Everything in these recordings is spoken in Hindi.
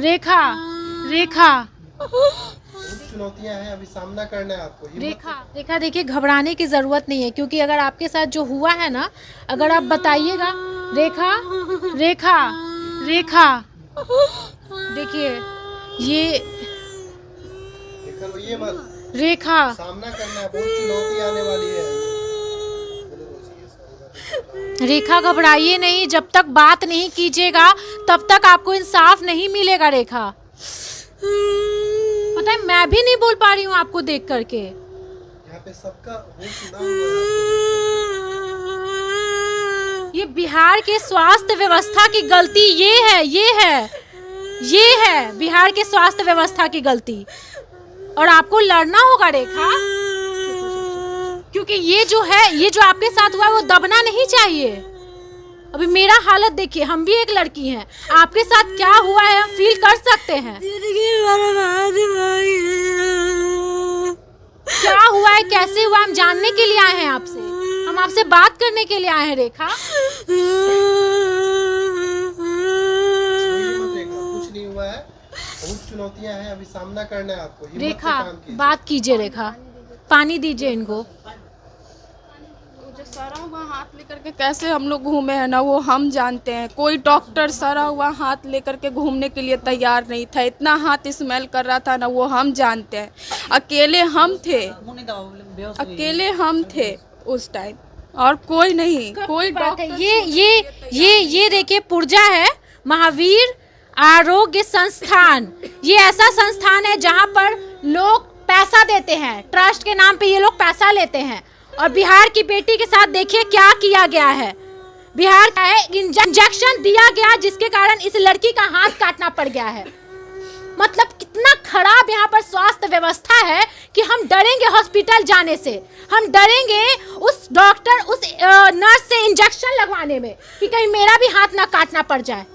रेखा रेखा चुनौतियां हैं, अभी सामना करना है आपको। रेखा देखिए, घबराने की ज़रूरत नहीं है, क्योंकि अगर आपके साथ जो हुआ है ना, अगर आप बताइएगा। रेखा रेखा रेखा देखिए ये मत, रेखा सामना करना है, बहुत चुनौती आने वाली है। रेखा घबराइए नहीं, जब तक बात नहीं कीजिएगा तब तक आपको इंसाफ नहीं मिलेगा। रेखा, पता है मैं भी नहीं बोल पा रही हूँ आपको देख करके। यहाँ पे सबका होश उड़ा हुआ है। ये बिहार के स्वास्थ्य व्यवस्था की गलती ये है बिहार के स्वास्थ्य व्यवस्था की गलती, और आपको लड़ना होगा रेखा, क्योंकि ये जो आपके साथ हुआ है वो दबना नहीं चाहिए। अभी मेरा हालत देखिए, हम भी एक लड़की हैं, आपके साथ क्या हुआ है हम फील कर सकते हैं। क्या हुआ है, कैसे हुआ, हम जानने के लिए आए हैं आपसे, हम आपसे बात करने के लिए आए हैं। रेखा, कुछ नहीं हुआ है, बहुत चुनौतियां हैं, अभी सामना करना है आपको। रेखा बात कीजिए, रेखा पानी दीजिए इनको। जो सड़ा हुआ हाथ लेकर के कैसे हम लोग घूमे हैं ना, वो हम जानते हैं। कोई डॉक्टर सड़ा हुआ हाथ लेकर के घूमने के लिए तैयार नहीं था, इतना हाथ स्मेल कर रहा था ना, वो हम जानते हैं। अकेले हम थे उस टाइम, और कोई नहीं, कोई डॉक्टर। ये देखिए पुर्जा है, महावीर आरोग्य संस्थान। ये ऐसा संस्थान है जहाँ पर लोग पैसा देते हैं, ट्रस्ट के नाम पे ये लोग पैसा लेते हैं। और बिहार की बेटी के साथ देखिए क्या किया गया है। बिहार का है इंजेक्शन दिया गया, जिसके कारण इस लड़की का हाथ काटना पड़ गया है। मतलब कितना खराब यहाँ पर स्वास्थ्य व्यवस्था है कि हम डरेंगे हॉस्पिटल जाने से, हम डरेंगे उस डॉक्टर उस नर्स से इंजेक्शन लगवाने में कि कहीं मेरा भी हाथ ना काटना पड़ जाए।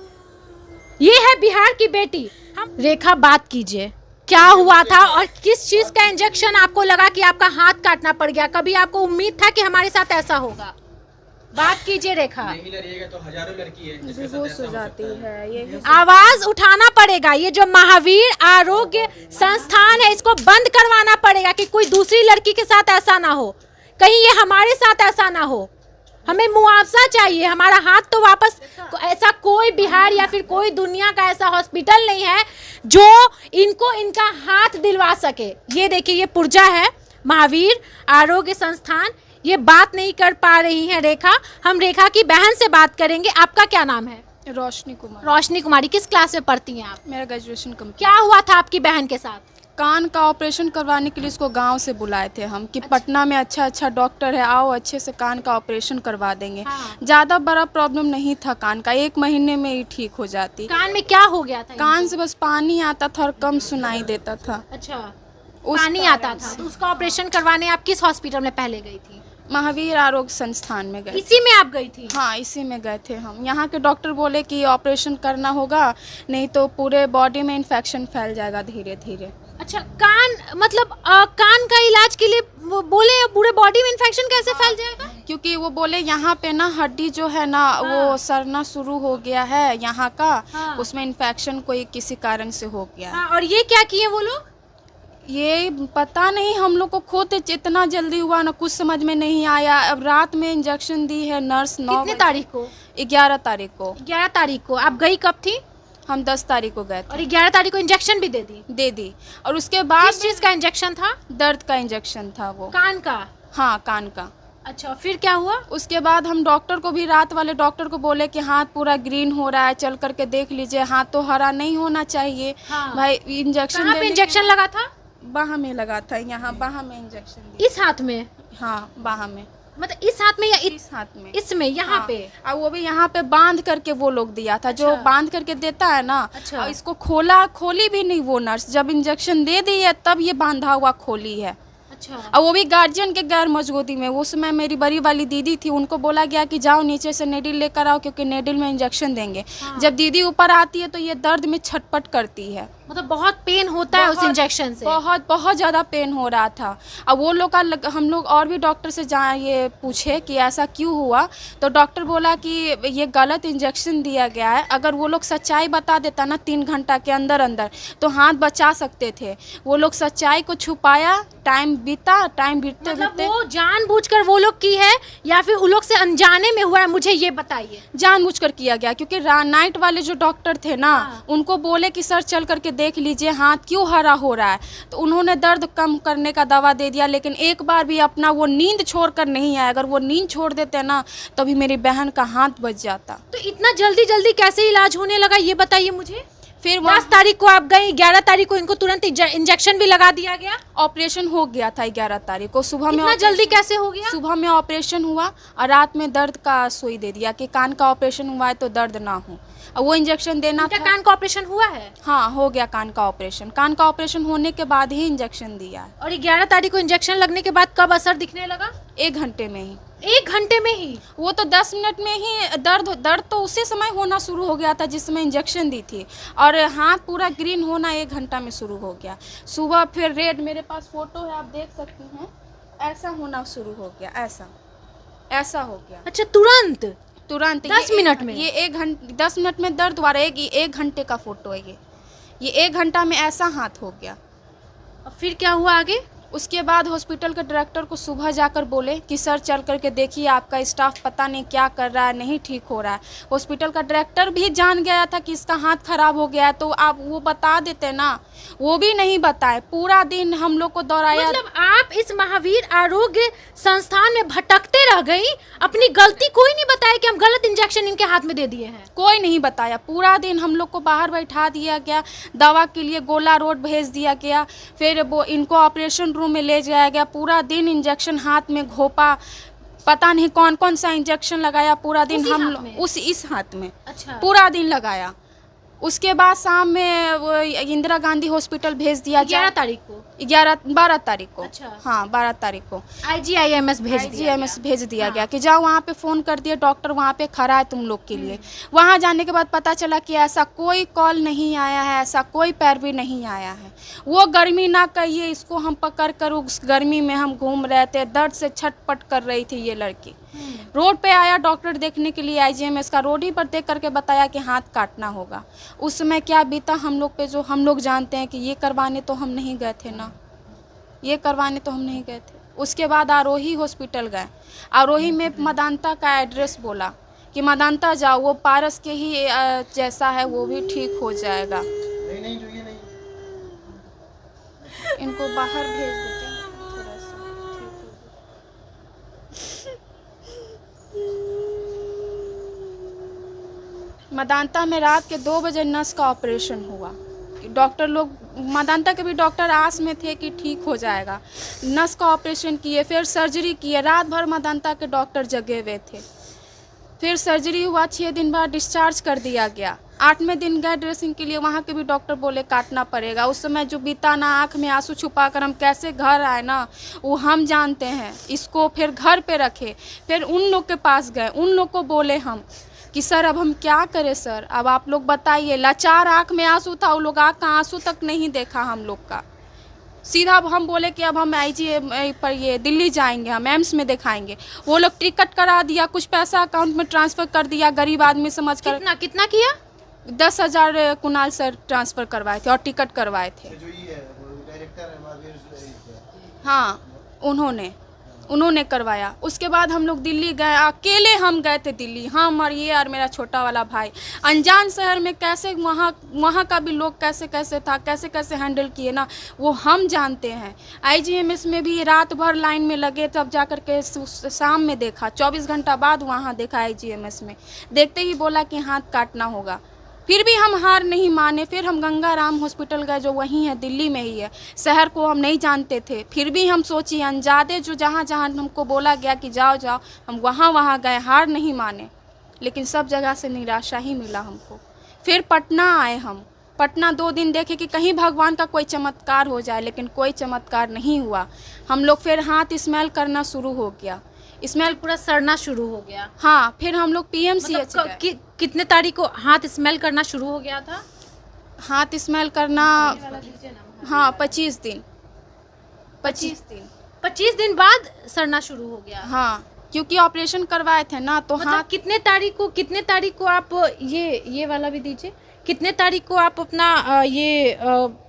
ये है बिहार की बेटी। हम रेखा बात कीजिए, क्या हुआ था और किस चीज का इंजेक्शन आपको लगा कि आपका हाथ काटना पड़ गया? कभी आपको उम्मीद था कि हमारे साथ ऐसा होगा? बात कीजिए रेखा। नहीं लड़िएगा तो हजारों लड़की है बेहोश हो जाती है। ये आवाज उठाना पड़ेगा। ये जो महावीर आरोग्य संस्थान है, इसको बंद करवाना पड़ेगा कि कोई दूसरी लड़की के साथ ऐसा ना हो, कहीं ये हमारे साथ ऐसा ना हो। हमें मुआवजा चाहिए, हमारा हाथ तो वापस। ऐसा कोई बिहार या फिर कोई दुनिया का ऐसा हॉस्पिटल नहीं है जो इनको इनका हाथ दिलवा सके। ये देखिए, ये पुर्जा है महावीर आरोग्य संस्थान। ये बात नहीं कर पा रही हैं रेखा। हम रेखा की बहन से बात करेंगे। आपका क्या नाम है? रोशनी कुमार। रोशनी कुमारी, किस क्लास में पढ़ती हैं आप? मेरा ग्रेजुएशन कंप्लीट। क्या हुआ था आपकी बहन के साथ? कान का ऑपरेशन करवाने के लिए इसको गांव से बुलाए थे हम कि पटना में अच्छा डॉक्टर है, आओ अच्छे से कान का ऑपरेशन करवा देंगे। हाँ। ज़्यादा बड़ा प्रॉब्लम नहीं था कान का, 1 महीने में ही ठीक हो जाती। कान में क्या हो गया था? कान से बस पानी आता था और कम सुनाई देता था। अच्छा, पानी आता था, तो उसका ऑपरेशन करवाने आप किस हॉस्पिटल में पहले गई थी? महावीर आरोग्य संस्थान में गए। इसी में आप गई थी? हाँ, इसी में गए थे हम। यहाँ के डॉक्टर बोले कि ऑपरेशन करना होगा, नहीं तो पूरे बॉडी में इन्फेक्शन फैल जाएगा धीरे धीरे। अच्छा, कान मतलब कान का इलाज के लिए वो बोले पूरे बॉडी में इन्फेक्शन कैसे फैल जाएगा? क्योंकि वो बोले यहाँ पे ना हड्डी जो है ना, वो सड़ना शुरू हो गया है यहाँ का। हाँ। उसमें इन्फेक्शन कोई किसी कारण से हो गया है। हाँ, और ये क्या किए वो लोग? ये पता नहीं, हम लोग को खुद इतना जल्दी हुआ ना, कुछ समझ में नहीं आया। अब रात में इंजेक्शन दी है नर्स। 9 कितने तारीख को? 11 तारीख को। 11 तारीख को। आप गई कब थी? हम 10 तारीख को गए थे। और 11 तारीख को इंजेक्शन भी दे दी? और उसके बाद किस चीज का इंजेक्शन था? दर्द का इंजेक्शन था वो। कान का? हाँ, कान का। अच्छा, फिर क्या हुआ? उसके बाद हम डॉक्टर को भी, रात वाले डॉक्टर को बोले कि हाथ पूरा ग्रीन हो रहा है, चल करके देख लीजिए, हाथ तो हरा नहीं होना चाहिए। हाँ। भाई इंजेक्शन कहाँ पे इंजेक्शन लगा था? बाह में लगा था, यहाँ बाह में इंजेक्शन दिया। इस हाथ में? हाँ, बाह में। मतलब इस हाथ में या इस हाथ में? इसमें, यहाँ हाँ। पे? और वो भी यहाँ पे बांध करके वो लोग दिया था। जो अच्छा। बांध करके देता है ना। अच्छा। और इसको खोली भी नहीं वो नर्स, जब इंजेक्शन दे दी है तब ये बांधा हुआ खोली है। अच्छा। और वो भी गार्जियन के गैर मौजूदगी में। उस समय मेरी बड़ी वाली दीदी थी, उनको बोला गया कि जाओ नीचे से नेडिल लेकर आओ, क्योंकि नेडिल में इंजेक्शन देंगे। हाँ। जब दीदी ऊपर आती है तो ये दर्द में छटपट करती है। मतलब बहुत पेन होता है उस इंजेक्शन से? बहुत बहुत ज़्यादा पेन हो रहा था। अब वो लोग का हम लोग और भी डॉक्टर से जहाँ ये पूछे कि ऐसा क्यों हुआ, तो डॉक्टर बोला कि ये गलत इंजेक्शन दिया गया है। अगर वो लोग सच्चाई बता देता ना 3 घंटा के अंदर अंदर, तो हाथ बचा सकते थे। वो लोग सच्चाई को छुपाया, टाइम बीता, टाइम बीतते मतलब बीतते वो जानबूझकर वो लोग की है या फिर उन लोग से अनजाने में हुआ है, मुझे ये बताइए। जानबूझकर किया गया, क्योंकि नाइट वाले जो डॉक्टर थे ना, उनको बोले कि सर चल करके देख लीजिए हाथ क्यों हरा हो रहा है, तो उन्होंने दर्द कम करने का दवा दे दिया। लेकिन एक बार भी अपना वो नींद छोड़कर नहीं आया। अगर वो नींद छोड़ देते ना, तभी मेरी बहन का हाथ बच जाता। तो इतना जल्दी जल्दी कैसे इलाज होने लगा, ये बताइए मुझे। फिर 10 तारीख को आप गई, 11 तारीख को इनको तुरंत इंजेक्शन भी लगा दिया गया। ऑपरेशन हो गया था 11 तारीख को सुबह में। इतना जल्दी कैसे हो गया? सुबह में ऑपरेशन हुआ और रात में दर्द का सुई दे दिया कि कान का ऑपरेशन हुआ है तो दर्द ना हो। और वो इंजेक्शन देना था। कान का ऑपरेशन हुआ है? हाँ, हो गया कान का ऑपरेशन। कान का ऑपरेशन होने के बाद ही इंजेक्शन दिया है। और 11 तारीख को इंजेक्शन लगने के बाद कब असर दिखने लगा? 1 घंटे में ही। 1 घंटे में ही? वो तो 10 मिनट में ही दर्द तो उसी समय होना शुरू हो गया था जिस समय इंजेक्शन दी थी। और हाथ पूरा ग्रीन होना 1 घंटा में शुरू हो गया। सुबह फिर रेड, मेरे पास फोटो है आप देख सकती हैं, ऐसा होना शुरू हो गया, ऐसा हो गया। अच्छा, तुरंत 10 मिनट में? ये 10 मिनट में दर्द हुआ। 1 घंटे का फोटो है ये 1 घंटा में ऐसा हाथ हो गया। और फिर क्या हुआ आगे? उसके बाद हॉस्पिटल के डायरेक्टर को सुबह जाकर बोले कि सर चल करके देखिए, आपका स्टाफ पता नहीं क्या कर रहा है, नहीं ठीक हो रहा है। हॉस्पिटल का डायरेक्टर भी जान गया था कि इसका हाथ खराब हो गया है, तो आप वो बता देते ना, वो भी नहीं बताए। पूरा दिन हम लोग को दौड़ाया। मतलब आप इस महावीर आरोग्य संस्थान में भटकते रह गई, अपनी गलती कोई नहीं बताया कि हम गलत इंजेक्शन इनके हाथ में दे दिए हैं? कोई नहीं बताया। पूरा दिन हम लोग को बाहर बैठा दिया गया, दवा के लिए गोला रोड भेज दिया गया, फिर वो इनको ऑपरेशन रूम में ले जाया गया। पूरा दिन इंजेक्शन हाथ में घोपा, पता नहीं कौन कौन सा इंजेक्शन लगाया पूरा दिन हम लोग इस हाथ में। अच्छा। पूरा दिन लगाया। उसके बाद शाम में वो इंदिरा गांधी हॉस्पिटल भेज दिया। 11 तारीख को? 12 तारीख को। अच्छा। हाँ, 12 तारीख को IGIMS भेज दिया गया कि जाओ वहाँ पे फ़ोन कर दिया, डॉक्टर वहाँ पे खड़ा है तुम लोग के लिए। वहाँ जाने के बाद पता चला कि ऐसा कोई कॉल नहीं आया है, ऐसा कोई पैरवी नहीं आया है। वो गर्मी ना कहिए, इसको हम पकड़ कर उस गर्मी में हम घूम रहे थे, दर्द से छटपट कर रही थी ये लड़की। रोड पे आया डॉक्टर देखने के लिए, IGMS का, रोड ही पर देख करके बताया कि हाथ काटना होगा। उस समय क्या बीता हम लोग पे, जो हम लोग जानते हैं कि ये करवाने तो हम नहीं गए थे ना, ये करवाने तो हम नहीं गए थे। उसके बाद आरोही हॉस्पिटल गए। आरोही में मदांता का एड्रेस बोला कि मदांता जाओ, वो पारस के ही जैसा है, वो भी ठीक हो जाएगा। नहीं जो ये नहीं, इनको बाहर भेज देते हैं थोड़ा सा, ठीक हो। मदांता में रात के 2 बजे नस का ऑपरेशन हुआ। डॉक्टर लोग, मदांता के भी डॉक्टर आस में थे कि ठीक हो जाएगा। नस का ऑपरेशन किए, फिर सर्जरी किए। रात भर मदांता के डॉक्टर जगे हुए थे। फिर सर्जरी हुआ, 6 दिन बाद डिस्चार्ज कर दिया गया। 8वें दिन गए ड्रेसिंग के लिए, वहाँ के भी डॉक्टर बोले काटना पड़ेगा। उस समय जो बीता ना, आँख में आंसू छुपा कर हम कैसे घर आए ना, वो हम जानते हैं। इसको फिर घर पे रखे, फिर उन लोग के पास गए, उन लोग को बोले हम कि सर अब हम क्या करें सर, अब आप लोग बताइए। लाचार आँख में आंसू था, वो लोग आँख का आंसू तक नहीं देखा हम लोग का। सीधा हम बोले कि अब हम IGI पर ये दिल्ली जाएंगे, हम एम्स में दिखाएंगे। वो लोग टिकट करा दिया, कुछ पैसा अकाउंट में ट्रांसफ़र कर दिया, गरीब आदमी समझ कर। कितना किया? 10,000 कुणाल सर ट्रांसफ़र करवाए थे और टिकट करवाए थे। जो ये है वो डायरेक्टर है महावीर। हाँ, उन्होंने करवाया। उसके बाद हम लोग दिल्ली गए, अकेले हम गए थे दिल्ली, हम और ये और मेरा छोटा वाला भाई। अनजान शहर में कैसे वहाँ का भी लोग कैसे था, कैसे हैंडल किए ना, वो हम जानते हैं। IGMS में भी रात भर लाइन में लगे, तब जा कर के शाम में देखा, 24 घंटा बाद वहाँ देखा IGMS में। देखते ही बोला कि हाथ काटना होगा। फिर भी हम हार नहीं माने। फिर हम गंगाराम हॉस्पिटल गए, जो वहीं है, दिल्ली में ही है। शहर को हम नहीं जानते थे, फिर भी हम सोची अनजादे जो जहाँ हमको बोला गया कि जाओ, हम वहाँ गए, हार नहीं माने। लेकिन सब जगह से निराशा ही मिला हमको। फिर पटना आए हम। पटना 2 दिन देखे कि कहीं भगवान का कोई चमत्कार हो जाए, लेकिन कोई चमत्कार नहीं हुआ। हम लोग फिर हाथ स्मेल करना शुरू हो गया, स्मेल पूरा सड़ना शुरू हो गया। हाँ, फिर हम लोग PMCH कितने तारीख को हाथ स्मेल करना शुरू हो गया था? हाथ स्मेल करना, हाँ 25 दिन 25 दिन 25 दिन बाद सड़ना शुरू हो गया। हाँ, क्योंकि ऑपरेशन करवाए थे ना तो मतलब हाथ। कितने तारीख को आप ये वाला भी दीजिए, कितने तारीख को आप अपना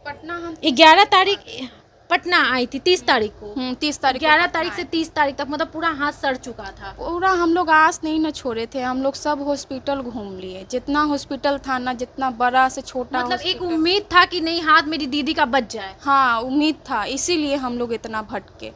पटना हम 11 तारीख पटना आई थी, 30 तारीख को 30 तारीख को 11 पटना तारीख से 30 तारीख तक मतलब पूरा हाथ सड़ चुका था। पूरा हम लोग आस नहीं न छोड़े थे, हम लोग सब हॉस्पिटल घूम लिए, जितना हॉस्पिटल था ना, जितना बड़ा से छोटा मतलब एक हॉस्पिटल। उम्मीद था कि नहीं हाथ मेरी दीदी का बच जाए। हाँ उम्मीद था, इसीलिए हम लोग इतना भटके,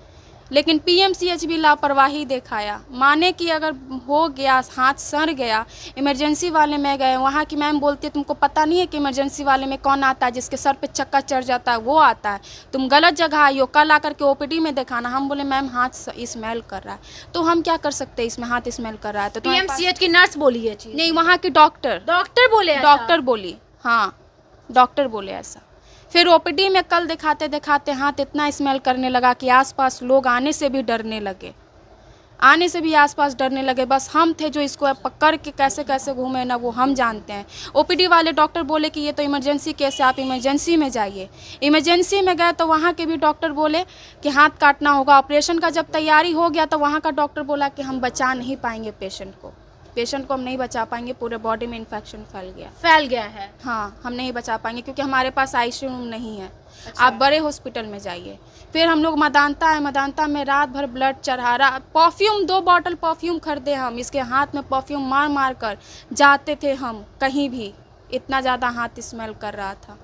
लेकिन पीएमसीएच भी लापरवाही दिखाया। माने कि अगर हो गया, हाथ सड़ गया, इमरजेंसी वाले में गए, वहाँ की मैम बोलती है तुमको पता नहीं है कि इमरजेंसी वाले में कौन आता है, जिसके सर पे चक्का चढ़ जाता है वो आता है, तुम गलत जगह आई हो, कल आकर के ओपीडी में दिखाना। हम बोले मैम हाथ स्मेल कर रहा है, तो हम क्या कर सकते हैं, इसमें हाथ स्मेल कर रहा है तो पीएमसीएच की नर्स बोली है चीज, नहीं, वहाँ की डॉक्टर बोले ऐसा? डॉक्टर बोली, हाँ डॉक्टर बोले ऐसा। फिर ओपीडी में कल दिखाते दिखाते हाथ इतना स्मेल करने लगा कि आसपास लोग आने से भी डरने लगे, आसपास डरने लगे। बस हम थे जो इसको पकड़ के कैसे कैसे घूमे ना, वो हम जानते हैं। ओपीडी वाले डॉक्टर बोले कि ये तो इमरजेंसी केस है, आप इमरजेंसी में जाइए। इमरजेंसी में गए तो वहाँ के भी डॉक्टर बोले कि हाथ काटना होगा। ऑपरेशन का जब तैयारी हो गया तो वहाँ का डॉक्टर बोला कि हम बचा नहीं पाएंगे पेशेंट को हम नहीं बचा पाएंगे, पूरे बॉडी में इन्फेक्शन फैल गया है। हाँ, हम नहीं बचा पाएंगे क्योंकि हमारे पास आईसीयू रूम नहीं है। अच्छा। आप बड़े हॉस्पिटल में जाइए। फिर हम लोग मदांता में रात भर ब्लड चढ़ा रहा, परफ्यूम 2 बॉटल परफ्यूम खरीदे हम, इसके हाथ में परफ्यूम मार मार कर जाते थे हम कहीं भी, इतना ज़्यादा हाथ स्मेल कर रहा था।